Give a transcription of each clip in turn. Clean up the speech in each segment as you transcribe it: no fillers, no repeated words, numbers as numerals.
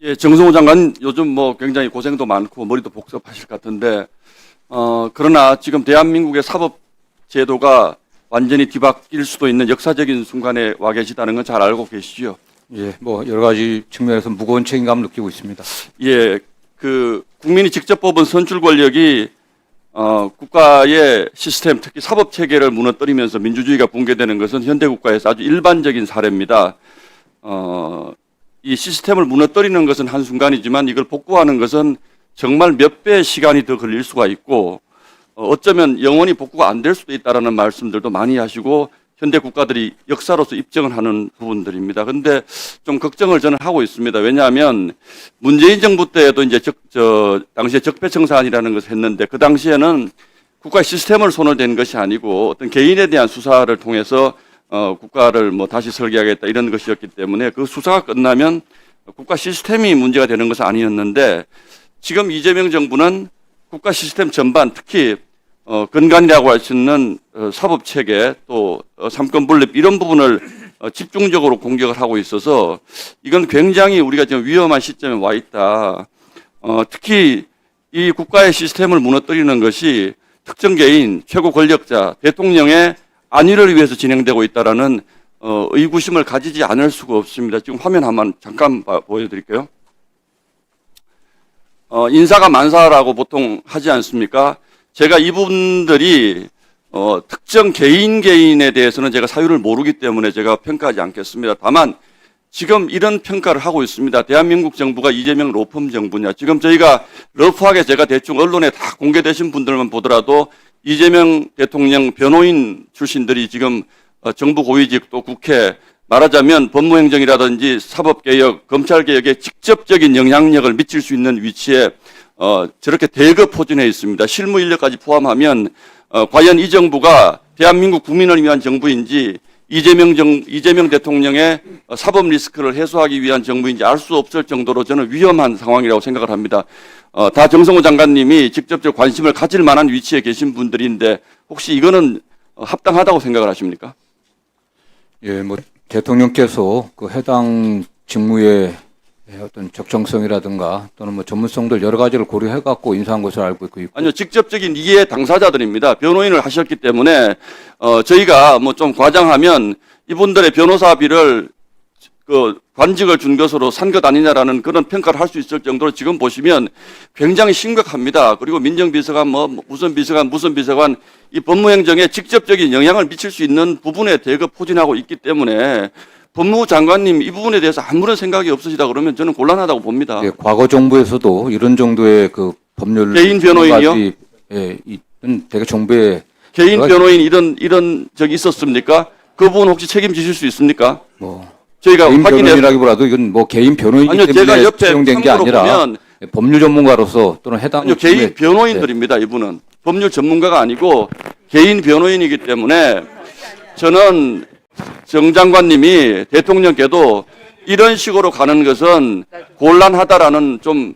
예, 정성호 장관 요즘 뭐 굉장히 고생도 많고 머리도 복잡하실 것 같은데, 그러나 지금 대한민국의 사법 제도가 완전히 뒤바뀔 수도 있는 역사적인 순간에 와 계시다는 건 잘 알고 계시죠? 예, 뭐 여러 가지 측면에서 무거운 책임감을 느끼고 있습니다. 예, 그 국민이 직접 뽑은 선출 권력이 국가의 시스템, 특히 사법 체계를 무너뜨리면서 민주주의가 붕괴되는 것은 현대 국가에서 아주 일반적인 사례입니다. 이 시스템을 무너뜨리는 것은 한순간이지만 이걸 복구하는 것은 정말 몇 배의 시간이 더 걸릴 수가 있고, 어쩌면 영원히 복구가 안 될 수도 있다라는 말씀들도 많이 하시고 현대 국가들이 역사로서 입증을 하는 부분들입니다. 그런데 좀 걱정을 저는 하고 있습니다. 왜냐하면 문재인 정부 때에도 이제 당시에 적폐청산이라는 것을 했는데, 그 당시에는 국가 시스템을 손을 댄 것이 아니고 어떤 개인에 대한 수사를 통해서 국가를 뭐 다시 설계하겠다 이런 것이었기 때문에 그 수사가 끝나면 국가 시스템이 문제가 되는 것은 아니었는데, 지금 이재명 정부는 국가 시스템 전반, 특히 근간이라고 할 수 있는 사법 체계, 또 삼권 분립 이런 부분을 집중적으로 공격을 하고 있어서 이건 굉장히 우리가 지금 위험한 시점에 와 있다. 특히 이 국가의 시스템을 무너뜨리는 것이 특정 개인, 최고 권력자, 대통령의 안위를 위해서 진행되고 있다라는 의구심을 가지지 않을 수가 없습니다. 지금 화면 한번 잠깐 보여드릴게요. 인사가 만사라고 보통 하지 않습니까? 제가 이분들이 특정 개인에 대해서는 제가 사유를 모르기 때문에 제가 평가하지 않겠습니다. 다만 지금 이런 평가를 하고 있습니다. 대한민국 정부가 이재명 로펌 정부냐. 지금 저희가 러프하게 제가 대충 언론에 다 공개되신 분들만 보더라도 이재명 대통령 변호인 출신들이 지금 정부 고위직 또 국회, 말하자면 법무행정이라든지 사법개혁, 검찰개혁에 직접적인 영향력을 미칠 수 있는 위치에 저렇게 대거 포진해 있습니다. 실무 인력까지 포함하면 과연 이 정부가 대한민국 국민을 위한 정부인지 이재명 대통령의 사법 리스크를 해소하기 위한 정부인지 알 수 없을 정도로 저는 위험한 상황이라고 생각을 합니다. 다 정성호 장관님이 직접적 관심을 가질 만한 위치에 계신 분들인데 혹시 이거는 합당하다고 생각을 하십니까? 예, 뭐 대통령께서 그 해당 직무의 어떤 적정성이라든가 또는 뭐 전문성들 여러 가지를 고려해 갖고 인사한 것을 알고 있고. 아니요, 직접적인 이해 당사자들입니다. 변호인을 하셨기 때문에 저희가 뭐 좀 과장하면 이분들의 변호사비를 그 관직을 준 것으로 산 것 아니냐라는 그런 평가를 할 수 있을 정도로 지금 보시면 굉장히 심각합니다. 그리고 민정비서관 무슨 비서관 이 법무행정에 직접적인 영향을 미칠 수 있는 부분에 대거 포진하고 있기 때문에 법무부 장관님 이 부분에 대해서 아무런 생각이 없으시다 그러면 저는 곤란하다고 봅니다. 예, 과거 정부에서도 이런 정도의 그 법률 개인 변호인이요? 예, 이런 대개 정부의 개인 변호인 이런 적이 있었습니까? 그 부분 혹시 책임지실 수 있습니까? 뭐 저희가 개인 확인해 변호인이라기보다도 이건 뭐 개인 변호인이기 아니요, 제가 때문에 옆에 채용된 게 참고로 아니라 보면 법률 전문가로서 또는 해당 아니요, 개인 변호인들입니다. 이분은 법률 전문가가 아니고 개인 변호인이기 때문에 저는 정 장관님이 대통령께도 이런 식으로 가는 것은 곤란하다라는 좀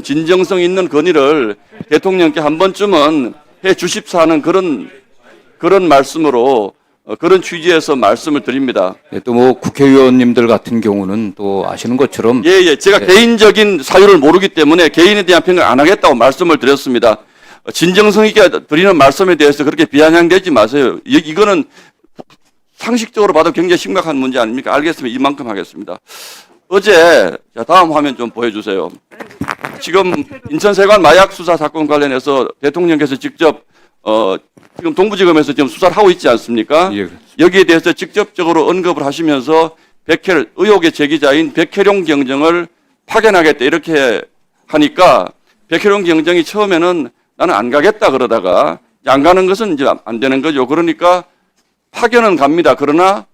진정성 있는 건의를 대통령께 한 번쯤은 해 주십사 하는 그런 말씀으로 그런 취지에서 말씀을 드립니다. 예, 또 뭐 국회의원님들 같은 경우는 또 아시는 것처럼 예, 제가 개인적인 사유를 모르기 때문에 개인에 대한 평가를 안 하겠다고 말씀을 드렸습니다. 진정성 있게 드리는 말씀에 대해서 그렇게 비아냥대지 마세요. 이거는 상식적으로 봐도 굉장히 심각한 문제 아닙니까? 알겠습니다. 이만큼 하겠습니다. 어제 다음 화면 좀 보여주세요. 지금 인천세관 마약 수사 사건 관련해서 대통령께서 직접 지금 동부지검에서 지금 수사를 하고 있지 않습니까? 예. 여기에 대해서 직접적으로 언급을 하시면서 의혹의 제기자인 백혜룡 경정을 파견하겠다 이렇게 하니까 백혜룡 경정이 처음에는 나는 안 가겠다 그러다가 안 가는 것은 이제 안 되는 거죠. 그러니까 파견은 갑니다. 그러나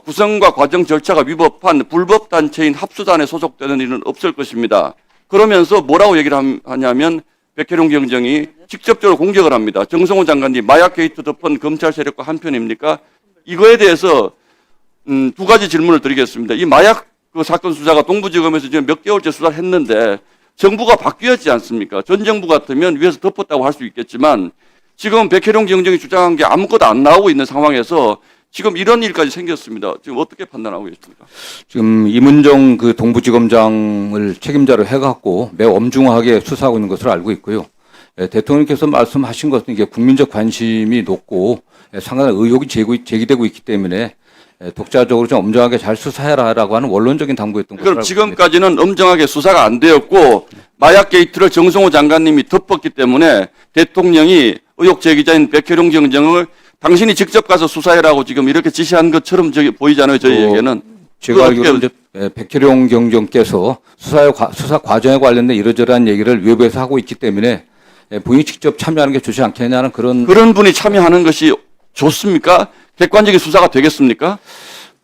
구성과 과정 절차가 위법한 불법 단체인 합수단에 소속되는 일은 없을 것입니다. 그러면서 뭐라고 얘기를 하냐면 백혜룡 경정이 직접적으로 공격을 합니다. 정성호 장관님 마약 게이트 덮은 검찰 세력과 한편입니까? 이거에 대해서 두 가지 질문을 드리겠습니다. 이 마약 그 사건 수사가 동부지검에서 지금 몇 개월째 수사를 했는데 정부가 바뀌었지 않습니까? 전 정부 같으면 위에서 덮었다고 할 수 있겠지만 지금 백혜룡 경정이 주장한 게 아무것도 안 나오고 있는 상황에서 지금 이런 일까지 생겼습니다. 지금 어떻게 판단하고 계십니까? 지금 이문정 그 동부지검장을 책임자로 해갖고 매우 엄중하게 수사하고 있는 것으로 알고 있고요. 대통령께서 말씀하신 것은 이게 국민적 관심이 높고 상당한 의혹이 제기되고 있기 때문에 독자적으로 좀 엄정하게 잘 수사해라라고 하는 원론적인 당부였던 것으로 그럼 알고 있습니다. 지금까지는 엄정하게 수사가 안 되었고 마약 게이트를 정성호 장관님이 덮었기 때문에 대통령이 의혹 제기자인 백혜룡 경정을 당신이 직접 가서 수사해라고 지금 이렇게 지시한 것처럼 저기 보이잖아요. 저희에게는. 제가 알기로 이제 백혜룡 경정께서 수사 과정에 관련된 이러저러한 얘기를 외부에서 하고 있기 때문에 본인이 직접 참여하는 게 좋지 않겠냐는 그런 분이 참여하는 것이 좋습니까? 객관적인 수사가 되겠습니까?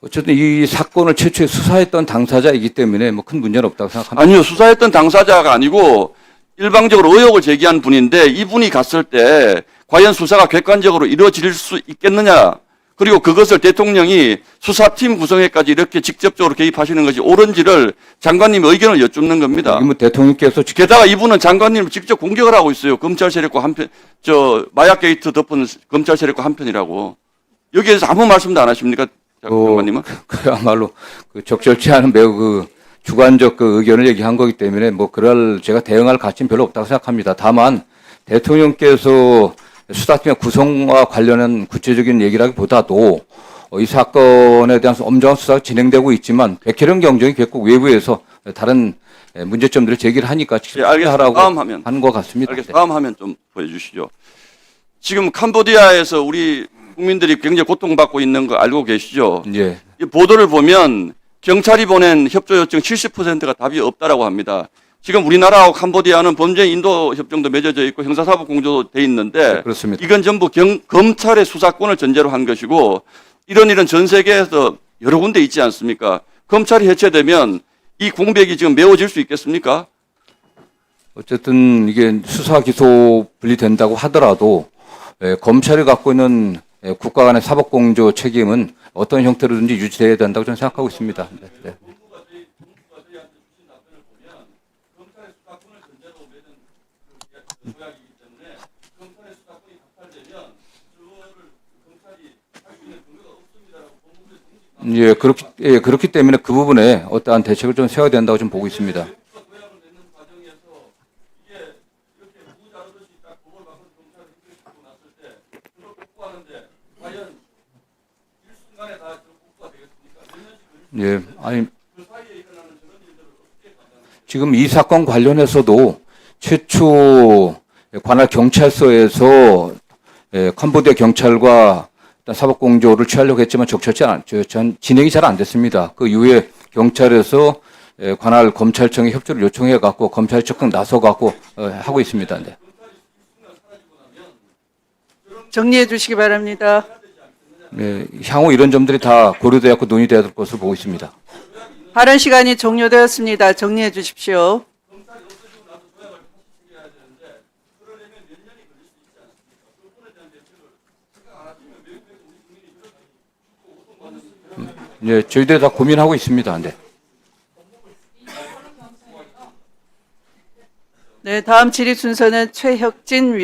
어쨌든 이 사건을 최초에 수사했던 당사자이기 때문에 뭐 큰 문제는 없다고 생각합니다. 아니요. 수사했던 당사자가 아니고 일방적으로 의혹을 제기한 분인데 이분이 갔을 때 과연 수사가 객관적으로 이루어질 수 있겠느냐. 그리고 그것을 대통령이 수사팀 구성에까지 이렇게 직접적으로 개입하시는 것이 옳은지를 장관님의 의견을 여쭙는 겁니다. 뭐 대통령께서 게다가 이분은 장관님을 직접 공격을 하고 있어요. 검찰 세력과 한편, 마약 게이트 덮은 검찰 세력과 한편이라고. 여기에서 아무 말씀도 안 하십니까? 장관님은? 그야말로 그 적절치 않은 매우 그 주관적 그 의견을 얘기한 거기 때문에 뭐 그럴 제가 대응할 가치는 별로 없다고 생각합니다. 다만 대통령께서 수사팀의 구성과 관련한 구체적인 얘기라기보다도 이 사건에 대한 엄정한 수사가 진행되고 있지만 백혜령 경정이 결국 외부에서 다른 문제점들을 제기를 하니까 알겠습니다. 다음 화면. 하는 것 같습니다. 알겠습니다. 다음 화면 좀 보여주시죠. 지금 캄보디아에서 우리 국민들이 굉장히 고통받고 있는 거 알고 계시죠? 예. 이 보도를 보면 경찰이 보낸 협조 요청 70%가 답이 없다라고 합니다. 지금 우리나라하고 캄보디아는 범죄 인도 협정도 맺어져 있고 형사사법 공조도 돼 있는데 네, 그렇습니다. 이건 전부 검찰의 수사권을 전제로 한 것이고 이런 일은 전 세계에서 여러 군데 있지 않습니까? 검찰이 해체되면 이 공백이 지금 메워질 수 있겠습니까? 어쨌든 이게 수사 기소 분리된다고 하더라도 검찰이 갖고 있는 국가 간의 사법 공조 책임은 어떤 형태로든지 유지돼야 된다고 저는 생각하고 있습니다. 네, 네. 그렇기 때문에 그 부분에 어떠한 대책을 좀 세워야 된다고 좀 보고 있습니다. 예, 아니 지금 이 사건 관련해서도 최초 관할 경찰서에서 캄보디아 경찰과 사법공조를 취하려고 했지만 진행이 잘 안 됐습니다. 그 이후에 경찰에서 관할 검찰청에 협조를 요청해 갖고 검찰이 적극 나서 갖고 하고 있습니다. 네. 정리해 주시기 바랍니다. 네, 향후 이런 점들이 다 고려되었고 논의되어야 될 것으로 보고 있습니다. 발언 시간이 종료되었습니다. 정리해 주십시오. 네, 저희들 다 고민하고 있습니다. 네. 네, 다음 질의 순서는 최혁진